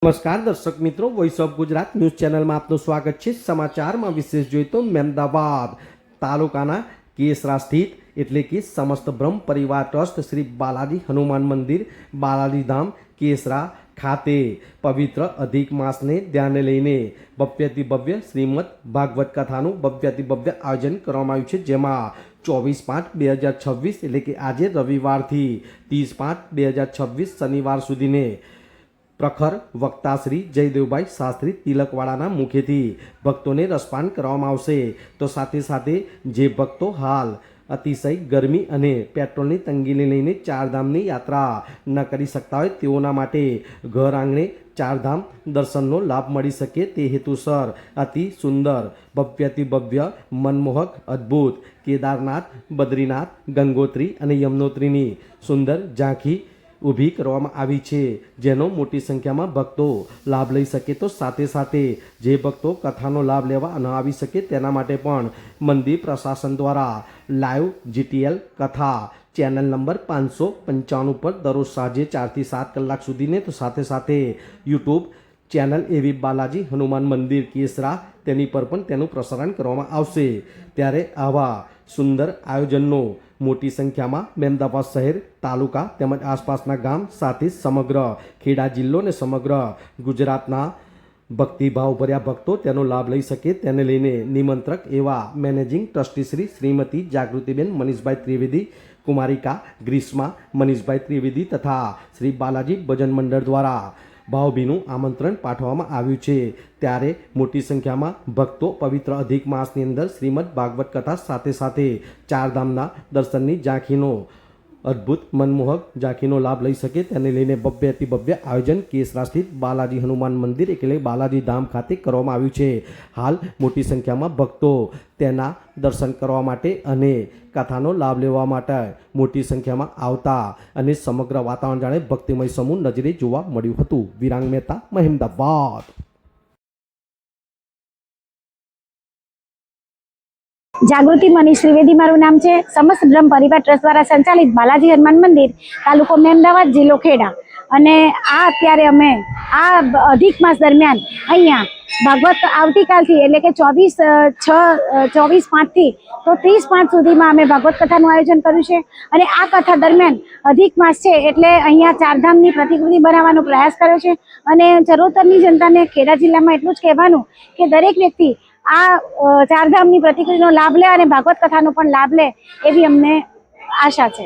नमस्कार दर्शक मित्रों, voice of Gujarat news channel में आपનું સ્વાગત છે। સમાચારમાં વિશેષ જોઈએ તો મહેમદાવાદ તાલુકાના કેસરા સ્થિત એટલે કે સમસ્ત બ્રહ્મ પરિવાર ટ્રસ્ટ શ્રી બાલાજી હનુમાન મંદિર બાલાજી ધામ કેસરા ખાતે પવિત્ર અધિક માસને ધ્યાને લઈને ભવ્યથી ભવ્ય શ્રીમદ ભાગવત કથાનું ભવ્યથી ભવ્ય આયોજન કરવામાં આવ્યું છે, જેમાં 24/5/2026 એટલે કે આજે રવિવારથી 30/5/2026 શનિવાર સુધીને પ્રખર વક્તા શ્રી જયદેવભાઈ શાસ્ત્રી તિલકવાળાના મુખેથી ભક્તોને રસપાન કરવામાં આવશે। તો સાથે સાથે જે ભક્તો હાલ અતિશય ગરમી અને પેટ્રોલની તંગીને લઈને ચારધામની યાત્રા ન કરી શકતા હોય તેઓના માટે ઘર આંગણે ચારધામ દર્શનનો લાભ મળી શકે તે હેતુસર અતિ સુંદર ભવ્યથી ભવ્ય મનમોહક અદ્ભુત કેદારનાથ, બદ્રીનાથ, ગંગોત્રી અને યમનોત્રીની સુંદર ઝાંખી ઊભી કરવામાં આવી છે, જેનો મોટી સંખ્યામાં ભક્તો લાભ લઈ શકે। તો સાથે સાથે જે ભક્તો કથાનો લાભ લેવા ન આવી શકે તેના માટે પણ મંદિર પ્રશાસન દ્વારા લાઈવ જીટીએલ કથા ચેનલ નંબર 555 પર દરરોજ સાંજે 4 થી 7 કલાક સુધીને, તો સાથે સાથે યુટ્યુબ ચેનલ એવી બાલાજી હનુમાન મંદિર કેસરા તેની પર પણ તેનું પ્રસારણ કરવામાં આવશે। ત્યારે આવા સુંદર આયોજનનો મોટી સંખ્યામાં મહેમદાવાદ શહેર, તાલુકા તેમજ આસપાસના ગામ સાથે સમગ્ર ખેડા જિલ્લો અને સમગ્ર ગુજરાતના ભક્તિભાવભર્યા ભક્તો તેનો લાભ લઈ શકે તેને લઈને નિમંત્રક એવા મેનેજિંગ ટ્રસ્ટી શ્રીમતી જાગૃતિબેન મનીષભાઈ ત્રિવેદી, કુમારિકા ગ્રીષ્મા મનીષભાઈ ત્રિવેદી તથા શ્રી બાલાજી ભજન મંડળ દ્વારા ભાવભીનું આમંત્રણ પાઠવવામાં આવ્યું છે। ત્યારે મોટી સંખ્યામાં ભક્તો પવિત્ર અધિક માસની અંદર શ્રીમદ ભાગવત કથા સાથે સાથે ચારધામના દર્શનની ઝાંખીનો અદ્ભુત મનમોહક ઝાંખીનો લાભ લઈ શકે તેને લઈને ભવ્યથી ભવ્ય આયોજન કેસરા સ્થિત બાલાજી હનુમાન મંદિર એટલે બાલાજી ધામ ખાતે કરવામાં આવ્યું છે। હાલ મોટી સંખ્યામાં ભક્તો તેના દર્શન કરવા માટે અને કથાનો લાભ લેવા માટે મોટી સંખ્યામાં આવતા અને સમગ્ર વાતાવરણ જાણે ભક્તિમય સમૂહ નજરે જોવા મળ્યું હતું। વિરાંગ મહેતા, મહેમદાવાદ। जागृति मनीष त्रिवेदी मारू नाम है। समस्त ब्रह्म परिवार ट्रस्ट द्वारा संचालित बालाजी हनुमान मंदिर तालुको महेमदावाद जिल्लो खेड़ा अने आ अत्यारे अमे आ अधिक मास दरमियान अहींया भागवत आवतीकालथी एटले के 24/5 थी तो 30/5 सुधीमां अमे भागवत कथानुं आयोजन कर्युं छे। अने आ कथा दरमियान अधिक मास छे एटले अहींया चारधामनी प्रतिकृति बनावવાનો प्रयास कर्यो छे। अने चरोतरनी जनताने खेड़ा जिल्लामां एटलुं ज कहेवानुं के दरेक व्यक्ति आ चारधामनी प्रतिकृतिनो लाभ ले અને ભાગવત કથાનો પણ લાભ લે એવી અમને આશા છે।